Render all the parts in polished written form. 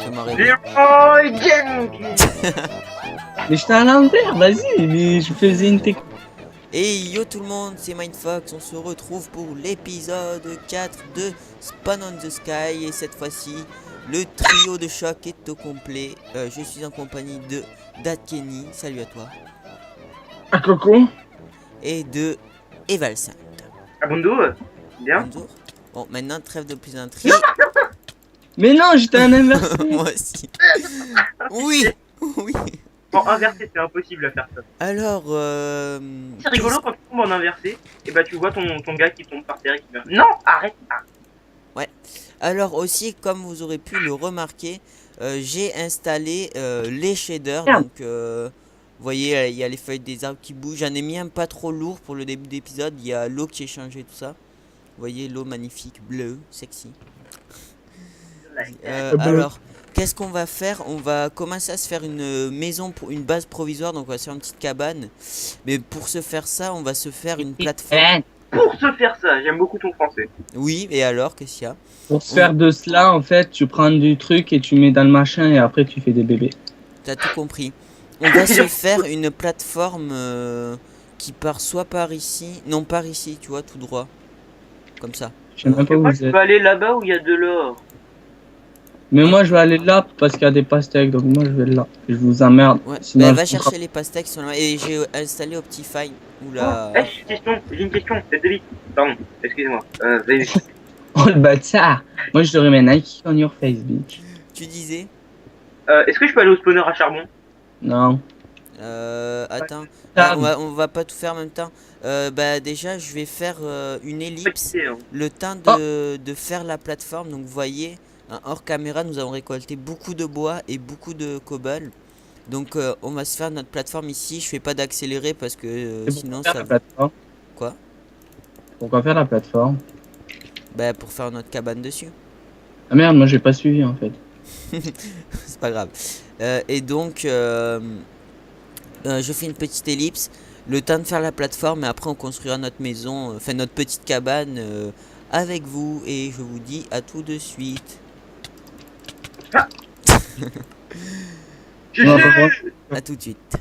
Fais-moi rêver. Leroy Jenkins. Mais j'étais à l'envers, vas-y, mais je faisais une technique. Et yo tout le monde, c'est Mindfox, on se retrouve pour l'épisode 4 de Spawn on the Sky. Et cette fois-ci, le trio de choc est au complet. Je suis en compagnie de Kenny, salut à toi. Ah, coco. Et de Evalsaint. Abundo, bien. Bonjour. Bon, maintenant trêve de plaisanterie. Mais non, j'étais à l'inverse. Moi aussi. Oui, oui. En inversé, c'est impossible à faire ça. Alors, C'est rigolo quand tu tombes en inversé, et bah tu vois ton gars qui tombe par terre et qui meurt. Non, arrête. Ah. Alors aussi, comme vous aurez pu le remarquer, j'ai installé les shaders. Merde. Donc, vous voyez, il y a les feuilles des arbres qui bougent. J'en ai mis un pas trop lourd pour le début d'épisode. Il y a l'eau qui est changée, tout ça. Vous voyez, l'eau magnifique, bleue, sexy. Alors, qu'est-ce qu'on va faire? On va commencer à se faire une maison, pour une base provisoire. Donc, on va se faire une petite cabane. Mais pour se faire ça, on va se faire une plateforme. Pour se faire ça, j'aime beaucoup ton français. Oui, et alors, qu'est-ce qu'il y a? Pour se faire de cela, en fait, tu prends du truc et tu mets dans le machin et après tu fais des bébés. T'as tout compris. On va se faire une plateforme qui part soit par ici, non par ici, tu vois, tout droit. Comme ça. Je sais même pas où Moi, vous tu êtes. peux aller là-bas où il y a de l'or. Mais moi, je vais aller là parce qu'il y a des pastèques, donc moi, je vais là. Je vous emmerde. Ouais, Sinon, bah je va comprends- chercher les pastèques qui sont là. Et j'ai installé Optifine. Oula. J'ai une question, c'est David. Pardon, excusez-moi. Vas-y. Oh le bâtard. Moi, je devrais mettre Nike on your face, bitch. Tu disais Est-ce que je peux aller au spawner à charbon? Non. Attends. Ah, On va pas tout faire en même temps. Bah déjà, je vais faire une ellipse. Hein. Le temps de faire la plateforme. Donc vous voyez, hein, hors caméra, nous avons récolté beaucoup de bois et beaucoup de cobble. Donc on va se faire notre plateforme ici. Je fais pas d'accélérer parce que c'est sinon pourquoi faire ça... la plateforme. Quoi? Pourquoi faire la plateforme? Bah pour faire notre cabane dessus. Ah merde, moi, j'ai pas suivi, en fait. C'est pas grave. Et donc je fais une petite ellipse. Le temps de faire la plateforme et après on construira notre maison, enfin notre petite cabane avec vous. Et je vous dis à tout de suite. Ah. Je Non, sais. À tout de suite.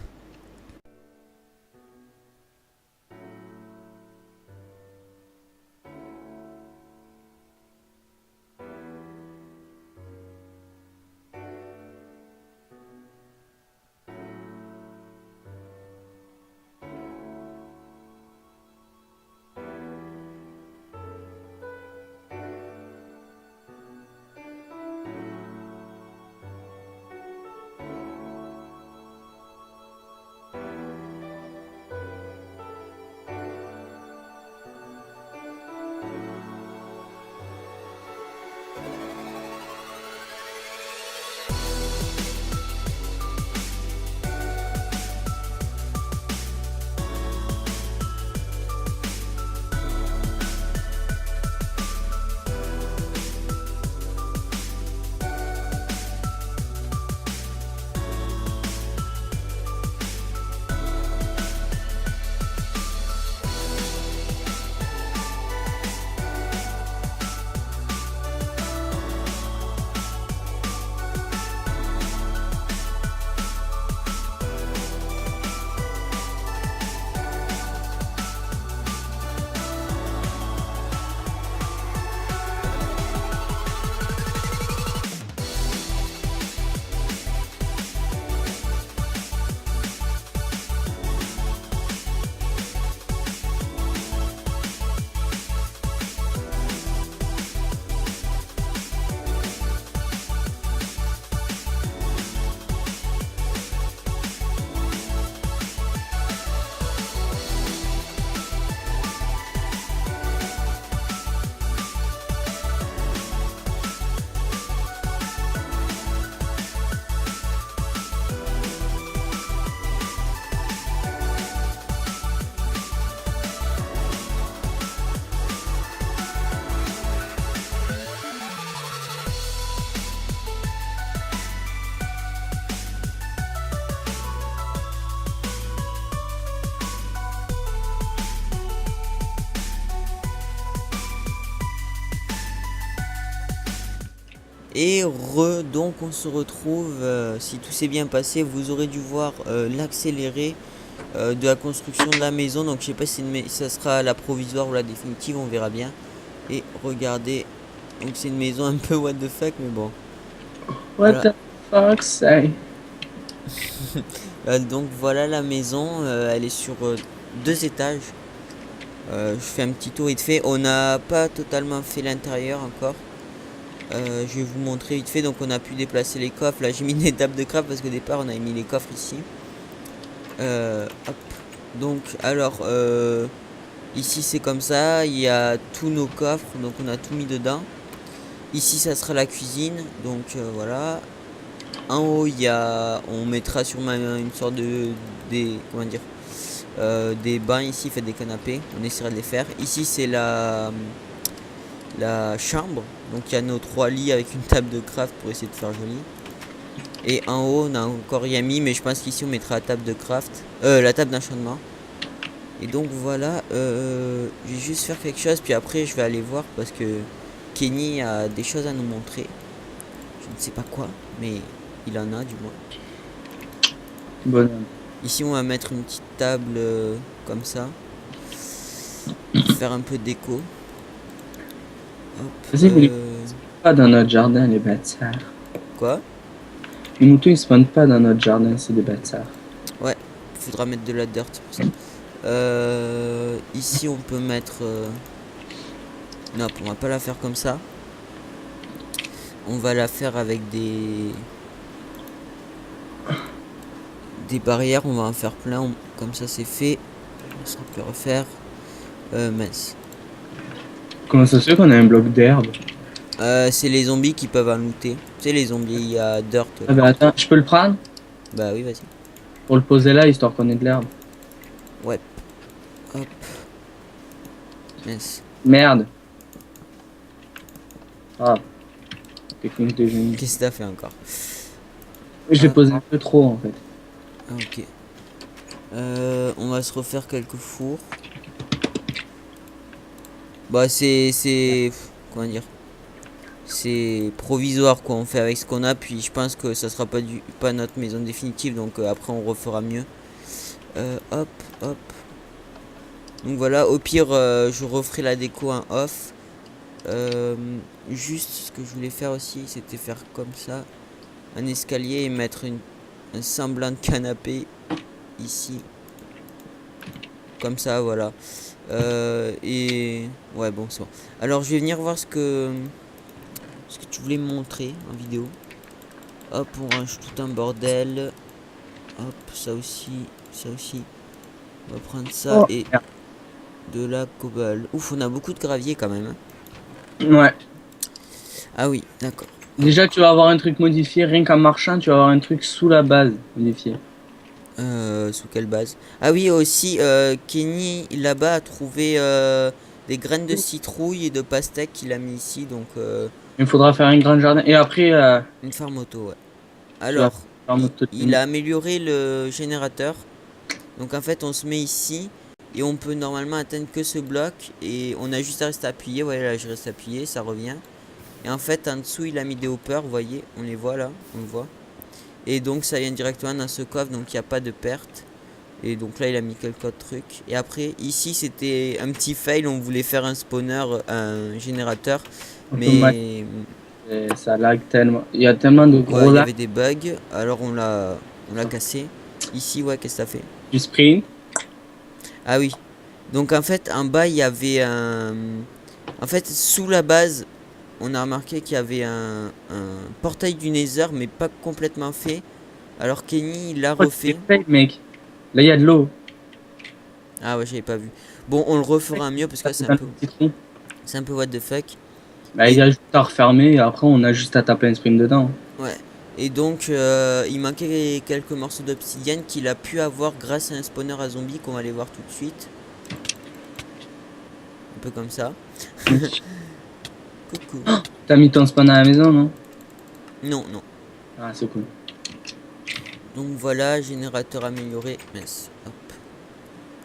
Et donc on se retrouve, si tout s'est bien passé, vous aurez dû voir l'accéléré de la construction de la maison. Donc je sais pas si ça sera la provisoire ou la définitive, on verra bien. Et regardez, donc c'est une maison un peu what the fuck, mais bon. What Voilà. the fuck, say? Donc voilà la maison, elle est sur 2 étages. Je fais un petit tour vite fait. On n'a pas totalement fait l'intérieur encore. Je vais vous montrer vite fait. Donc on a pu déplacer les coffres. Là j'ai mis des tables de craft parce qu'au départ on avait mis les coffres ici. Hop. Donc alors ici c'est comme ça. Il y a tous nos coffres. Donc on a tout mis dedans. Ici ça sera la cuisine. Donc voilà. En haut on mettra sûrement une sorte comment dire, des bains ici, fait des canapés. On essaiera de les faire. Ici c'est la chambre. Donc il y a nos 3 lits avec une table de craft pour essayer de faire joli. Et en haut on a encore rien mis, mais je pense qu'ici on mettra la table de craft, la table d'enchantement. Et donc voilà, je vais juste faire quelque chose, puis après je vais aller voir parce que Kenny a des choses à nous montrer. Je ne sais pas quoi, mais il en a du moins. Bonhomme. Ici on va mettre une petite table comme ça, faire un peu de déco. Hop, Vas-y, pas dans notre jardin, les bâtards. quoi? Les moutons ils spawnent pas dans notre jardin, c'est des bâtards. Ouais, faudra mettre de la dirt pour ça. Ici on peut mettre non, on va pas la faire comme ça. On va la faire avec des barrières. On va en faire plein. Comme ça c'est fait. On sera plus refaire. Mince. Comment ça se fait qu'on a un bloc d'herbe? C'est les zombies qui peuvent en looter. Tu sais les zombies à dirt. Ah bah attends, je peux le prendre? Bah oui, vas-y. Pour le poser là, histoire qu'on ait de l'herbe. Ouais. Hop. Mince. Merde. Ah. Technique de génie. Qu'est-ce que t'as fait encore? Je l'ai posé un peu trop en fait. Ah, ok. On va se refaire quelques fours. Bah comment dire, c'est provisoire quoi, on fait avec ce qu'on a, puis je pense que ça sera pas notre maison définitive, donc après on refera mieux. Hop hop. Donc voilà, au pire je referai la déco en off. Juste ce que je voulais faire aussi, c'était faire comme ça un escalier et mettre un semblant de canapé ici, comme ça, voilà. Et ouais, bon, c'est bon. Alors je vais venir voir ce que tu voulais me montrer en vidéo. Hop, on range tout un bordel. Hop, ça aussi, ça aussi. On va prendre ça et de la cobble. Ouf, on a beaucoup de gravier quand même, hein. Ouais. Ah oui, d'accord. Déjà, tu vas avoir un truc modifié, rien qu'en marchant, tu vas avoir un truc sous la base modifié. Sous quelle base? Ah oui, aussi, Kenny là-bas a trouvé des graines de citrouille et de pastèque qu'il a mis ici, donc Il faudra faire un grand jardin. Et après, une farm auto, ouais. Alors, il a amélioré le générateur. Donc en fait, on se met ici et on peut normalement atteindre que ce bloc et on a juste à rester appuyé. Ouais, là, je reste appuyé, ça revient. Et en fait, en dessous, il a mis des hoppers, vous voyez, on les voit là, on le voit. Et donc ça vient directement dans ce coffre, donc il n'y a pas de perte. Et donc là il a mis quelques autres trucs. Et après ici c'était un petit fail, on voulait faire un spawner, un générateur. Mais et ça lag tellement. Il y a tellement de gros il y lags. avait des bugs, alors on l'a cassé. Ici ouais, qu'est-ce que ça fait? Du sprint. Ah oui. Donc en fait en bas il y avait un... En fait sous la base on a remarqué qu'il y avait un portail du Nether mais pas complètement fait. Alors Kenny il l'a refait. Mec. Là il y a de l'eau. Ah ouais, j'avais pas vu. Bon, on le refera mieux parce que c'est un peu what the fuck. Bah, il y a juste à refermer et après on a juste à taper un sprint dedans. Ouais. Et donc il manquait quelques morceaux d'obsidienne qu'il a pu avoir grâce à un spawner à zombies qu'on va aller voir tout de suite. Un peu comme ça. Coucou. T'as mis ton spawn à la maison, non? Non, non. Ah, c'est cool. Donc voilà, générateur amélioré. Mince. Hop.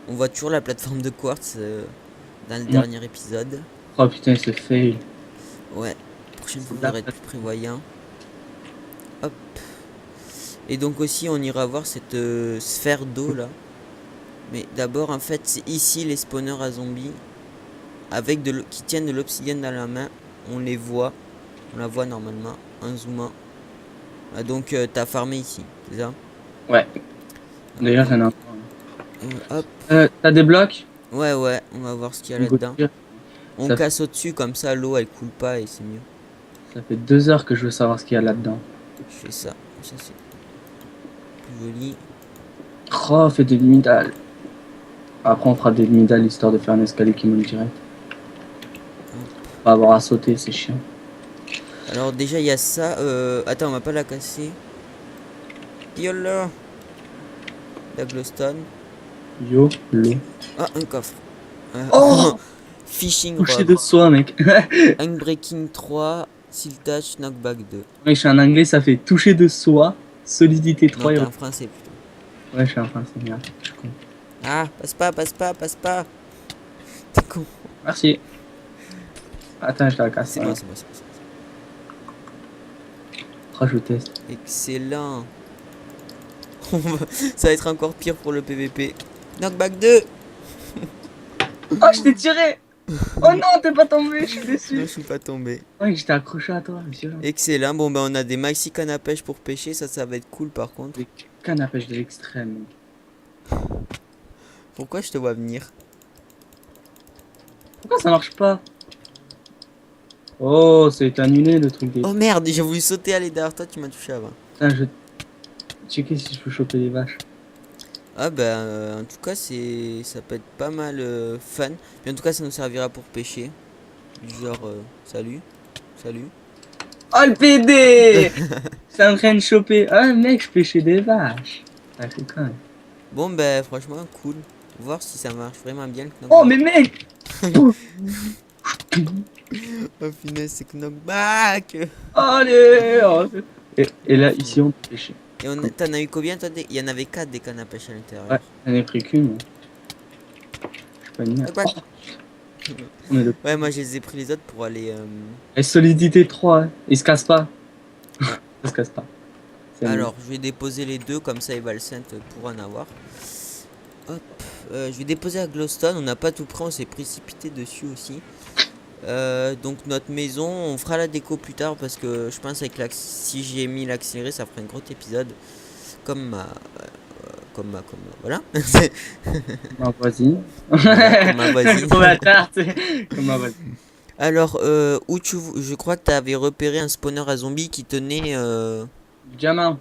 On voit toujours la plateforme de quartz dans le dernier épisode. Oh putain, c'est fail. Ouais. prochaine fois, je devrais être plus prévoyant. Hop. Et donc aussi, on ira voir cette sphère d'eau là. Mais d'abord, en fait, c'est ici les spawners à zombies. Avec qui tiennent de l'obsidienne dans la main. On les voit. On la voit normalement en zoomant. Ah, donc, t'as farmé ici, c'est ça? Ouais. D'ailleurs, j'en ai un. Hop. T'as des blocs? Ouais, on va voir ce qu'il y a là-dedans. On casse au-dessus, comme ça l'eau elle coule pas et c'est mieux. Ça fait 2 heures que je veux savoir ce qu'il y a là-dedans. Je fais ça, ça c'est plus joli. Oh, fait des midales. Après, on fera des midales histoire de faire un escalier qui monte direct. Pas avoir à sauter, c'est chiant. Alors, déjà il y a ça. Attends, on va pas la casser. YOLO! La glowstone. Yo, l'eau. Ah, un coffre. Oh! Fishing Touché rod. de soi, mec. Unbreaking 3. Siltage, knockback 2. Ouais, je suis en anglais, ça fait toucher de soi, solidité 3. Non, t'es en français plutôt. Ouais, je suis en français, merde. Je suis con. Ah, passe pas. T'es con. Merci. Attends, je la casse. C'est moi, c'est moi. Oh, je teste. Excellent. Ça va être encore pire pour le PVP. Knockback 2. Oh, je t'ai tiré. Oh non, t'es pas tombé, je suis Non, déçu. je suis pas tombé. Ouais, j'étais accroché à toi, violent. Excellent. Bon, ben on a des maxi cannes à pêche pour pêcher. Ça va être cool par contre. Des cannes à pêche de l'extrême. Pourquoi je te vois venir? Pourquoi ça marche pas? Oh, c'est annulé le truc des... Oh merde, j'ai voulu sauter aller derrière toi. Tu m'as touché avant. Putain, je... Checker si je peux choper les vaches. Ah ben en tout cas ça peut être pas mal fun. Mais en tout cas ça nous servira pour pêcher. Genre salut. Oh le PD. C'est en train de choper. Ah mec, je pêchais des vaches. Ah, c'est quand même. Bon ben franchement cool. Voir si ça marche vraiment bien le knockback. Oh mais mec. Oh finesse c'est knockback. Allez oh. Et là ici on peut pêcher. Et t'en as eu combien toi? Il y en avait 4 des cannes à pêche à l'intérieur. Ouais, j'en ai pris qu'une. Moi. Je suis pas une merde. Knockback. On est le... Ouais moi je les ai pris les autres pour aller Et solidité 3, hein. Il se casse pas. Il se casse pas. Alors je vais déposer les deux comme ça Evalcent pour en avoir. Hop, je vais déposer à Glowstone, on n'a pas tout pris, on s'est précipité dessus aussi. Donc notre maison, on fera la déco plus tard parce que je pense avec si j'ai mis l'accéléré, ça fera un gros épisode. Comme voilà. Ma voisine. Voilà, comme ma voisine. Comme ma tarte. Comme ma voisine. Alors, je crois que tu avais repéré un spawner à zombies qui tenait Diamant.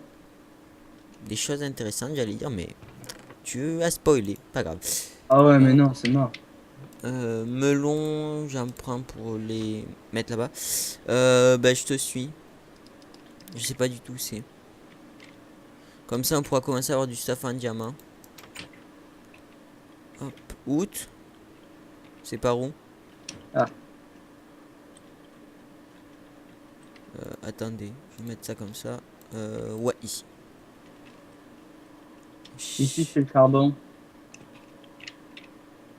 des choses intéressantes, j'allais dire, mais tu as spoilé, pas grave. Ah ouais, mais non, c'est mort. Melon, j'en prends pour les mettre là-bas. Bah, je te suis. Je sais pas du tout où c'est. Comme ça, on pourra commencer à avoir du stuff en diamant. Hop, août. C'est par où? Ah. Attendez, je vais mettre ça comme ça. Ouais, ici. Ici, c'est le charbon.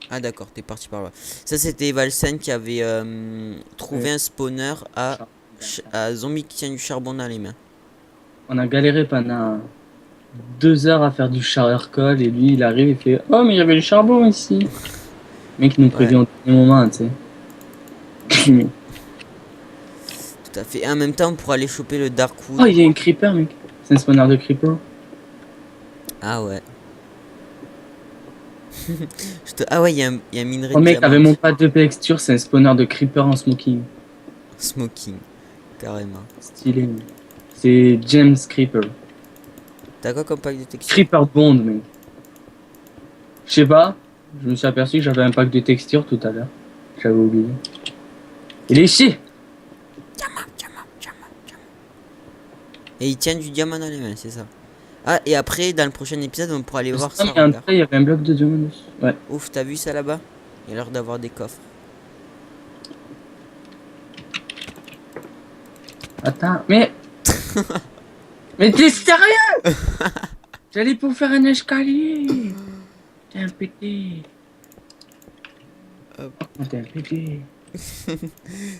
Ah d'accord, t'es parti par là. Ça c'était Valsen qui avait trouvé un spawner à zombie qui tient du charbon dans les mains. On a galéré pendant 2 heures à faire du charcoal et lui il arrive et fait oh mais il y avait du charbon ici. Le mec nous prévient au dernier moment, tu sais. Tout à fait. Et en même temps on pourra aller choper le Darkwood. Oh il y a un creeper mec. C'est un spawner de creeper. Ah ouais. Ah ouais, il y a un minerai Oh de mec, diamant. t'avais mon pas de texture, c'est un spawner de creeper en smoking. Smoking, carrément. Stylé. Mec. C'est James Creeper. T'as quoi comme pack de texture? Creeper Bond, mec. Je sais pas, je me suis aperçu que j'avais un pack de texture tout à l'heure. J'avais oublié. Il est chier. Diamant. Et il tient du diamant dans les mains, c'est ça. Ah, et après, dans le prochain épisode, on pourra aller voir ça. Il y avait un bloc de diamant dessus. Ouais. Ouf, t'as vu ça là-bas? Il y a l'air d'avoir des coffres. Attends, mais... mais t'es sérieux? J'allais pour faire un escalier. T'es un pété. Hop. Oh, t'es un pété.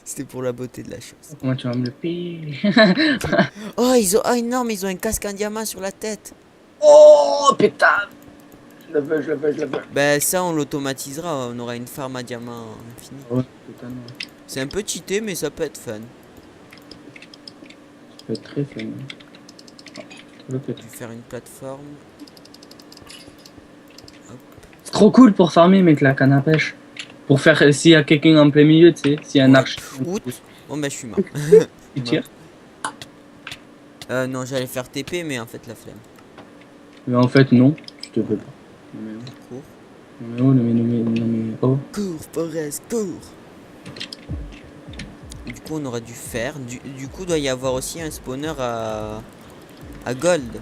C'était pour la beauté de la chose. Comment tu vas me le payer? Oh, ils ont... Oh non, mais ils ont un casque en diamant sur la tête. Oh putain! Je le veux, je le veux, je le veux. Ben ça, on l'automatisera. On aura une farm à diamant infinie. Ouais, totalement. C'est un peu cheaté, mais ça peut être fun. Ça peut être très fun. Je vais faire une plateforme. C'est trop cool pour farmer, mec, la canne à pêche. Pour faire, s'il y a quelqu'un en plein milieu, tu sais, s'il y a un archer. Oups. Bon, ben je suis mort. Il tire. Non, j'allais faire TP, mais en fait, la flemme. Mais en fait, non, je te veux pas. Non mais Cours. oh, non mais oh. Cours, Forest, cours. Du coup, on aura dû faire. Du coup, doit y avoir aussi un spawner à gold.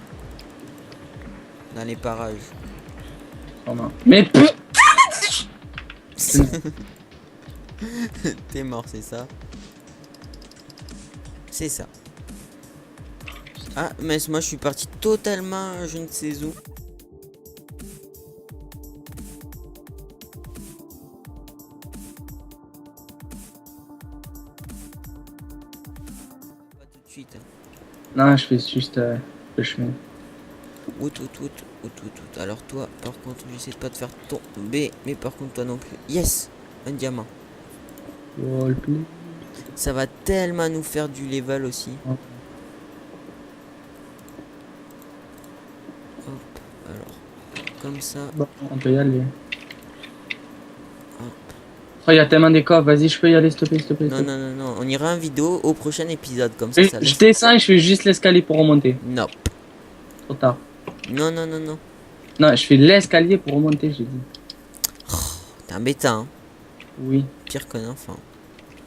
Dans les parages. Oh non. Mais T'es mort, c'est ça? C'est ça. Ah, mais moi je suis parti totalement je ne sais où. Pas tout de suite. non, je fais juste le chemin. Out. Alors toi, par contre, j'essaie de pas te faire tomber. Mais par contre, toi non plus. Yes! Un diamant. Roleplay. Ça va tellement nous faire du level aussi. Oh. Hop, alors. Comme ça. Bon, on peut y aller. Hop. Oh, il y a tellement des coffres, vas-y, je peux y aller, s'il te plaît, s'il te plaît. Non. On ira en vidéo au prochain épisode. Comme ça, Et ça je laisse... descends et je fais juste l'escalier pour remonter. Non. Trop tard. Non. Non, je fais l'escalier pour remonter, j'ai dit. T'es embêtant, hein. Oui, Pire qu'un enfant.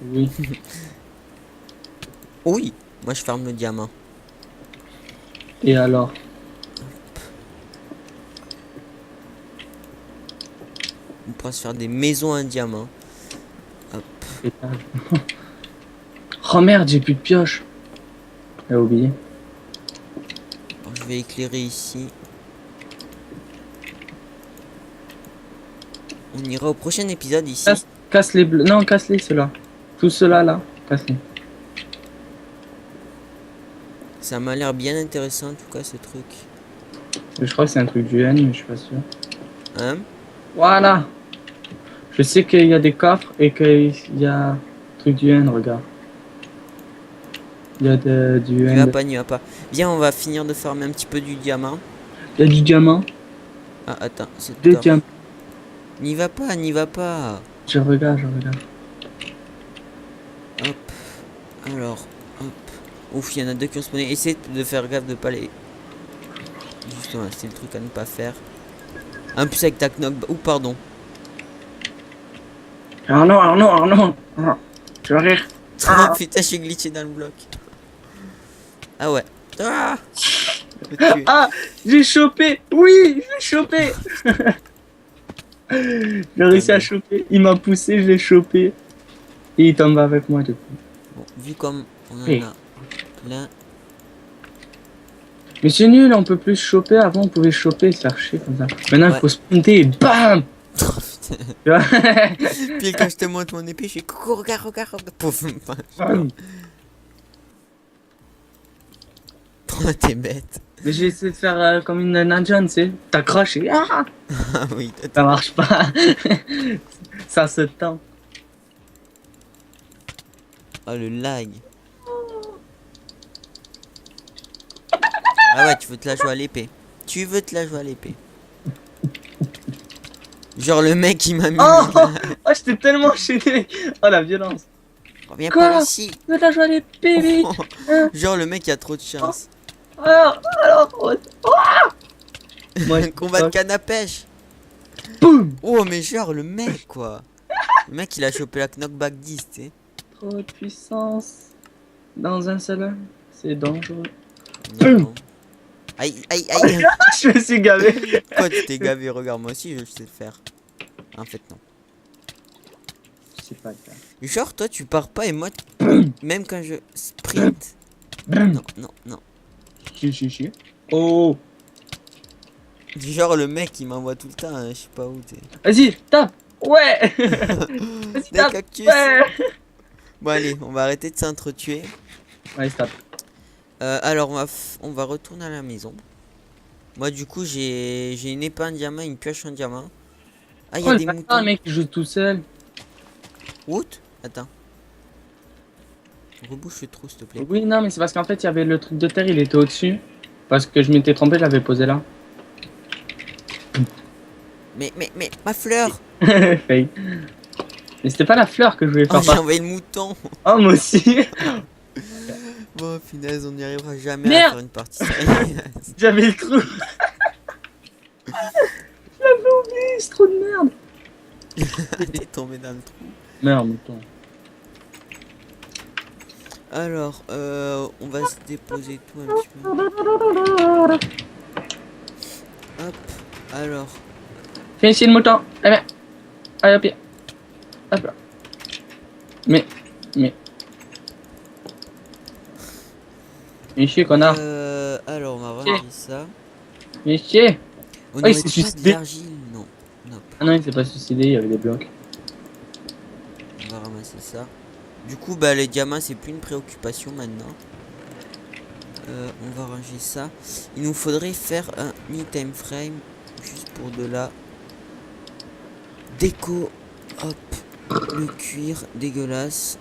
oui. Oui, moi je farme le diamant. Et alors? On pourra se faire des maisons en diamant. Étage. Oh merde, j'ai plus de pioche. J'ai oublié. Alors, je vais éclairer ici. On ira au prochain épisode ici. Casse les bleus. Non, casse-les ceux-là. Tout cela là, casse-les. Ça m'a l'air bien intéressant en tout cas ce truc. Je crois que c'est un truc du N, mais je suis pas sûr. Hein? Voilà. Je sais qu'il y a des coffres et qu'il y a un truc du N, regarde. Il y a du N'y N. va pas, n'y va pas. Viens, on va finir de farmer un petit peu du diamant. Il y a du diamant. Ah, attends, c'est Deux tort. diamants. N'y va pas. Je regarde, je regarde. Hop. Alors, hop. Ouf, il y en a deux qui ont spawné. Essaye de faire gaffe de pas les... Justement, c'est le truc à ne pas faire. En plus avec ta knock... Ou pardon. Arnaud. Ah, tu vas rire. Ah putain, je suis glitché dans le bloc. Ah ouais. Ah, Ah, j'ai chopé. Oui, j'ai chopé. J'ai réussi à choper. Il m'a poussé, je l'ai chopé. Et il tombe avec moi depuis. Bon, vu comme on en Hey. a plein. Mais c'est nul, on peut plus choper. Avant, on pouvait choper et se faire chier comme ça. Maintenant, Ouais. il faut sprinter et bam. Oh, putain. Tu vois. Puis quand je te montre mon épée, je fais coucou, regarde. Pouf. Bam. Oh, t'es bête. Mais j'ai essayé de faire comme une ninja, tu sais. T'accroches et ah, Ah oui, ça marche pas. Ça se tend. oh le lag. Ah ouais, tu veux te la jouer à l'épée. Genre le mec il m'a mis. Oh, j'étais tellement enchaîné. Oh, la violence. Reviens Quoi par ici. Je veux la jouer à l'épée, vite. Genre le mec il a trop de chance. Alors, Moi, Un combat de canne à pêche. boum. Oh mais genre le mec quoi. Le mec il a chopé la knockback 10 tu sais. Trop de puissance dans un seul homme, c'est dangereux. Non. Aïe. Je me suis gavé. Quoi tu t'es gavé, regarde moi aussi je sais le faire. En fait non. C'est pas grave. Genre toi tu pars pas et moi même quand je sprint. Non. Chichi. Oh. Genre le mec il m'envoie tout le temps, je sais pas où t'es. Vas-y, tape. Ouais. Des Stop. cactus. Ouais. Bon allez, on va arrêter de s'entretuer. Ouais, stop. Alors on va retourner à la maison. Moi du coup j'ai une épée en diamant, une pioche en diamant. Ah il y Oh, a le des bâtard, moutons. le mec qui joue tout seul. What? Attends. Rebouche le trou s'il te plaît. Oui, non, mais c'est parce qu'en fait, il y avait le truc de terre, il était au-dessus. Parce que je m'étais trompé, je l'avais posé là. Mais ma fleur. Fail. Mais c'était pas la fleur que je voulais Oh faire j'ai part. envoyé le mouton. Oh, moi aussi. Bon finesse on n'y arrivera jamais à Merde. faire une partie sérieuse. J'avais le trou. Je l'avais oublié, c'est trop de merde. T'es tombé dans le trou. Merde, mouton. Alors on va se déposer tout un petit peu. Hop. Alors. Fais ici le mouton. Allez, viens. Allez, au pied. Hop là. Mais. Viens chier, connard. Alors on va ranger ça. Viens chier. On Ah, il aurait s'est pas de suicidé. l'argile, non. Non. Ah non, il s'est pas suicidé, il y avait des blocs. On va ramasser ça. Du coup, bah les diamants, c'est plus une préoccupation maintenant. On va ranger ça. Il nous faudrait faire un item frame juste pour de la déco. Hop, le cuir dégueulasse.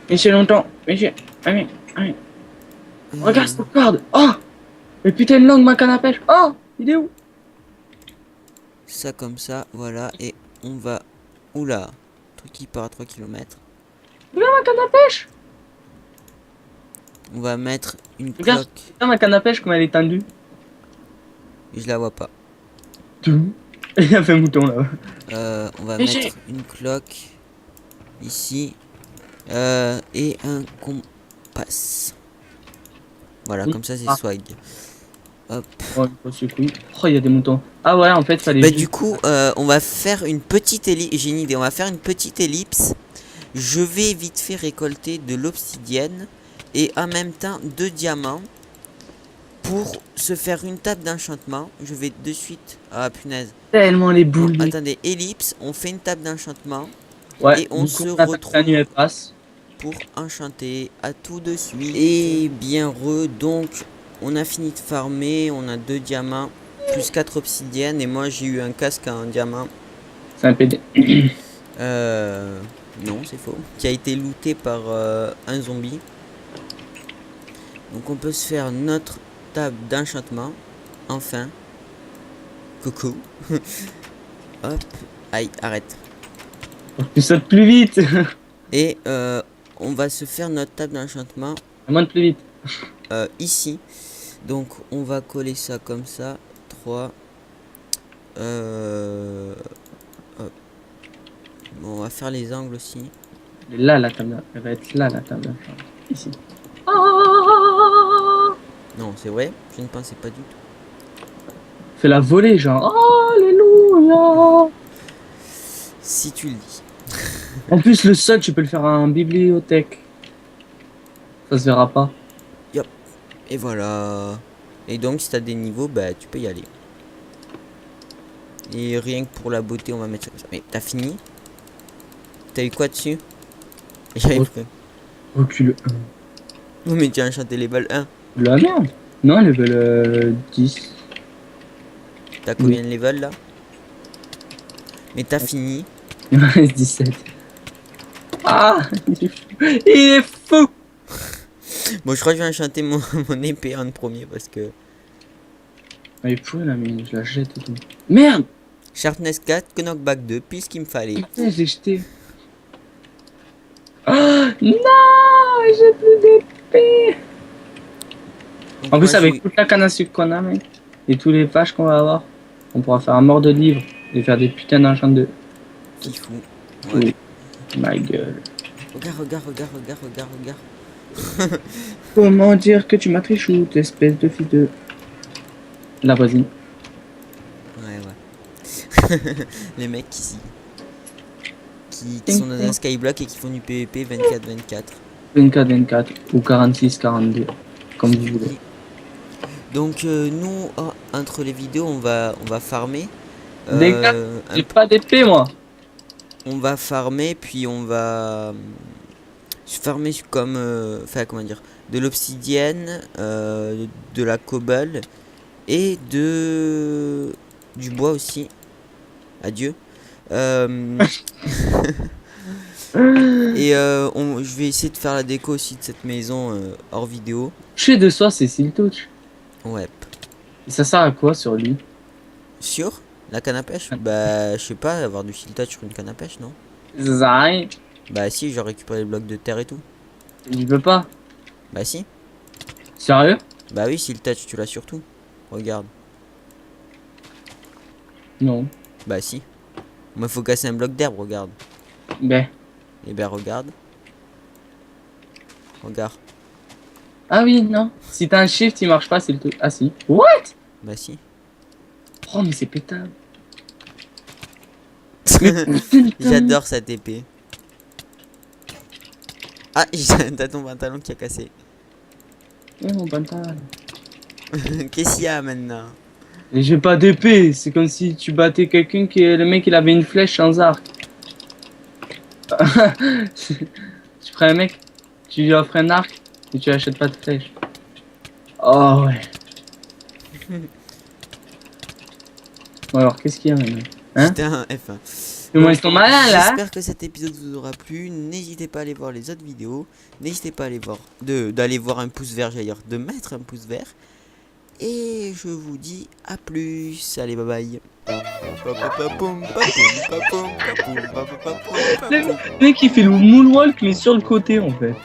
Viens chier longtemps. Viens chier. Allez, allez. Regarde cette corde. Oh. Mais putain, une langue, ma canne à pêche. Oh. Il est où? Ça comme ça, voilà. Et on va... Oula, truc qui part à 3 km. Regarde ma canne à pêche. On va mettre une Regarde. cloque. Regarde ma canne à pêche, comme elle est tendue. Je la vois pas. Tout. Il y a fait un mouton là. On va Mais mettre une cloque ici et un compas. Voilà, Oui. comme ça c'est Ah. swag. Hop. Oh, il y a des moutons. Ah ouais, en fait, fallait. Bah juste- du coup, on va faire une petite ellipse. J'ai une idée. On va faire une petite ellipse. Je vais vite fait récolter de l'obsidienne et en même temps 2 diamants pour se faire une table d'enchantement. Je vais de suite. Ah punaise. Tellement les Bon, boules. attendez, ellipse. On fait une table d'enchantement. Ouais, et on du coup, se attaque retrouve. la nuit, elle passe. Pour enchanter à tout de suite. Et bien donc on a fini de farmer, on a 2 diamants plus 4 obsidiennes et moi j'ai eu un casque en diamant. C'est un PD. Non c'est faux. Qui a été looté par un zombie. Donc on peut se faire notre table d'enchantement. Enfin. Coucou. Hop. Aïe, arrête. Tu sautes plus vite. Et on va se faire notre table d'enchantement Monte plus vite. ici. Donc on va coller ça comme ça. 3. Hop. Bon, on va faire les angles aussi. Elle est là, la table. Elle va être là, la table. Ici. Non, c'est vrai, je ne pensais pas du tout. Fais la volée, genre. Alléluia. Si tu le dis. En plus, le sol, tu peux le faire en bibliothèque. Ça se verra pas. Et voilà. Et donc si t'as des niveaux, bah tu peux y aller. Et rien que pour la beauté, on va mettre ça comme ça. Mais t'as fini? T'as eu quoi dessus? J'avais Oh. pris. Recule. Oh mais tu as enchanté level 1. La merde. Non, level 10. T'as combien de level là? Mais t'as fini. Il me reste 17. Ah, il est fou. Il est fou. Bon, je crois que je vais enchanter mon épée en premier parce que... Elle est pourrie la mine, je la jette et tout. Merde. Sharpness 4, Knockback 2, puis ce qu'il me fallait. Putain, j'ai jeté. Ah, non, j'ai plus d'épée. Donc, En plus, moi, avec je- toute la canne à sucre qu'on a, mec, et tous les vaches qu'on va avoir, on pourra faire un mort de livre et faire des putains d'enchants de. Fifou. Oui. Ouais. Ma gueule. Regarde. Comment dire que tu m'as trichoute, espèce de fille de. La voisine. Ouais. Les mecs ici. Qui sont dans un skyblock et qui font du PVP 24-24. 24-24 ou 46-42, comme vous voulez. Donc nous, entre les vidéos, on va farmer. Les gars, un j'ai pas d'épée moi. on va farmer, puis on va farmer comme, enfin comment dire, de l'obsidienne, de la cobble et du bois aussi. Adieu. Et je vais essayer de faire la déco aussi de cette maison hors vidéo. Chez de soi, c'est Siltouch. Ouais. Et ça sert à quoi sur lui? Sur la canne à pêche? Bah, je sais pas, avoir du siltage sur une canne à pêche, non? Zai. Bah, si, j'ai récupéré les blocs de terre et tout. Il veut pas. Bah, si. Sérieux? Bah, oui, siltage, tu l'as sur tout. Regarde. Non. Bah, si. Moi, faut casser un bloc d'herbe, regarde. Ben. Et ben, regarde. Regarde. Ah oui, non. Si t'as un shift, il marche pas, c'est le truc. Ah si. What? Bah, si. Oh, mais c'est pétable. J'adore cette épée. Ah, t'as ton pantalon qui a cassé. Oh, mon pantalon. Qu'est-ce qu'il y a maintenant? Et j'ai pas d'épée. C'est comme si tu battais quelqu'un qui le mec il avait une flèche sans arc. Tu prends un mec, tu lui offres un arc et tu achètes pas de flèche. Oh ouais. Bon alors qu'est-ce qu'il y a maintenant? Hein? Putain, F1. Comment ils sont malins là? J'espère que cet épisode vous aura plu. N'hésitez pas à aller voir les autres vidéos. N'hésitez pas à aller voir, d'aller voir un pouce vert, j'allais dire, de mettre un pouce vert. Et je vous dis à plus. Allez, bye bye. Le mec il fait le moonwalk mais sur le côté en fait.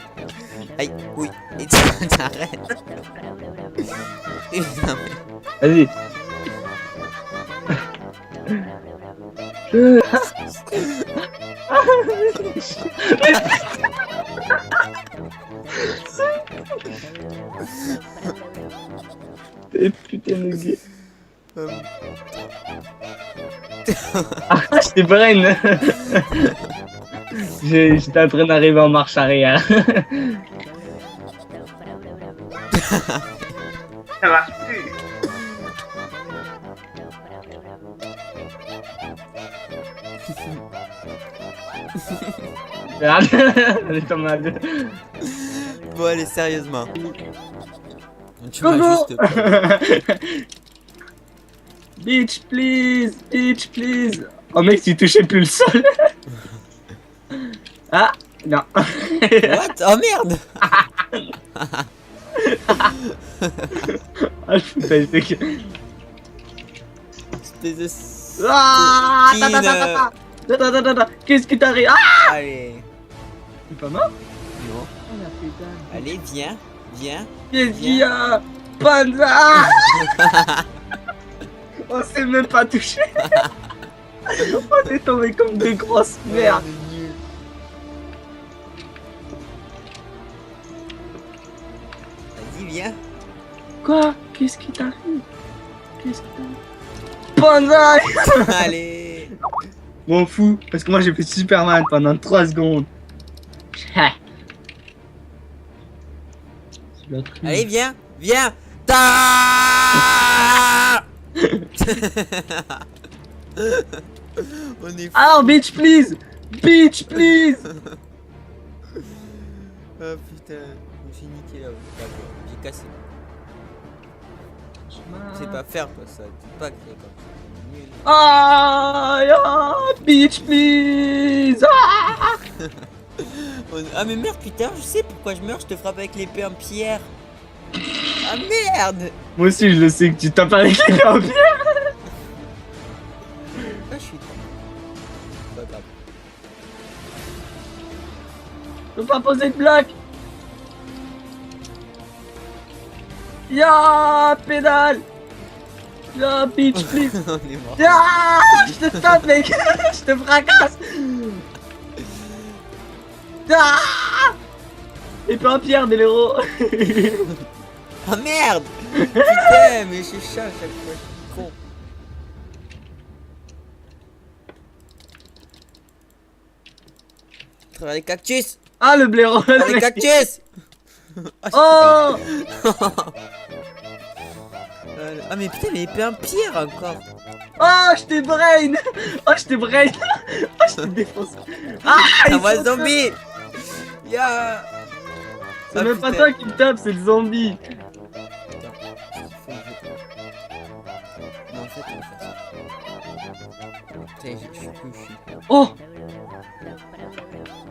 Aïe, oui. Et t'arrêtes. Vas-y. Putain de gay. Ah, j'étais brain. J'étais en train d'arriver en marche arrière. Ça marche plus. Regarde, elle est en mode. Bon, allez, sérieusement. Tu Go, m'as go. juste... Bitch please, bitch please. Oh mec, tu touchais plus le sol. Ah non. What? Oh merde. Ah, je foutais de gueule. Espèce de... Ah, coquine. qu'est-ce qui t'arrive? Ah, Allez. t'es pas mort? Non. Allez, viens. Viens. Qu'est-ce qu'il y a? Panda. On s'est même pas touché. On est tombé comme des grosses merdes. Vas-y, viens. Quoi? Qu'est-ce qui t'arrive? Qu'est-ce qui t'arrive? Panda. Allez. M'en fous, parce que moi j'ai fait Superman pendant 3 secondes. Allez, viens. Viens. Ta On est fou. Alors, bitch, please! Bitch, please! Oh putain. Je me suis niqué là. J'ai cassé. Tu sais pas faire toi ça. Tu peux pas créer comme ça. Nul. Ah, bitch, please! Ah! Ah mais merde putain, je sais pourquoi je meurs, je te frappe avec l'épée en pierre. Ah merde. Moi aussi, je le sais que tu tapes avec les gars en pierre. Ah je suis... Pas grave. Je peux pas poser de bloc. Ya, pédale. Ya, bitch, please. On est mort. Ya, je te tape, mec. Je te fracasse. Ah, épée en pierre, des héros. Ah merde. Putain, mais je suis chat à chaque fois, je suis con. Travers les cactus. Ah, le blaireau. Travers les cactus. Oh. Ah mais putain, mais épée en pierre encore. Oh, je t'ai brain. Oh, je t'ai brain. Oh, je t'ai défoncé. Ah, Un vrai zombie. Ya. C'est même pas toi qui me tape, c'est le zombie. Non, en fait, on va faire ça. Putain, je suis plus chiant. Oh!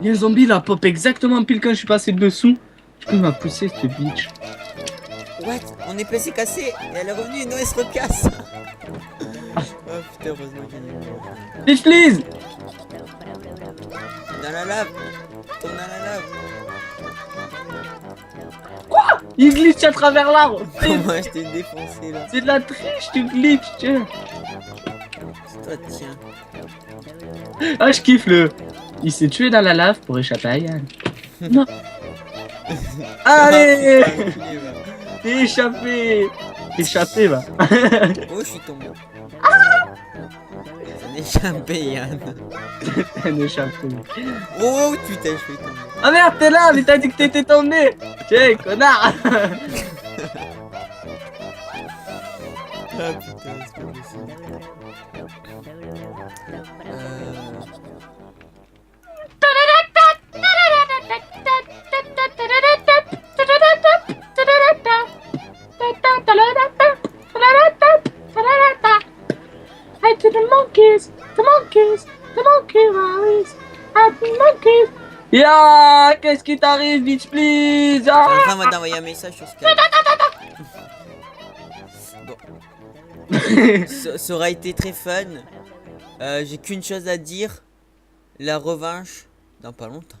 Y'a un zombie là, pop exactement pile quand je suis passé dessous. Du coup, il m'a poussé ce bitch. What? On est passé cassé et elle est revenue, non, elle se recasse. Oh putain, heureusement qu'il y a une Bitch, please! dans la lave. Tombe dans la lave. Il glitch à travers l'arbre! Comment je t'ai défoncé là? C'est de la triche, tu glitch, tiens! C'est toi, tiens. Ah, je kiffe le. Il s'est tué dans la lave pour échapper à Yann. Non! Allez! T'es échappé! Échappé, va! Oh, je suis tombé. Ça n'est échappé, Yann. T'es un échappé. Oh putain, je suis tombé. Ah merde, t'es là, mais t'as dit que t'étais tombé! Tiens, connard! Ah putain, c'est pas possible. Hey to the monkeys, the monkeys, the monkey rallies, and the monkeys. Ya, qu'est-ce qui t'arrive, bitch, please? Je suis en train d'envoyer un message sur Skype. Bon. Ça aura été très fun. J'ai qu'une chose à dire. La revanche dans pas longtemps.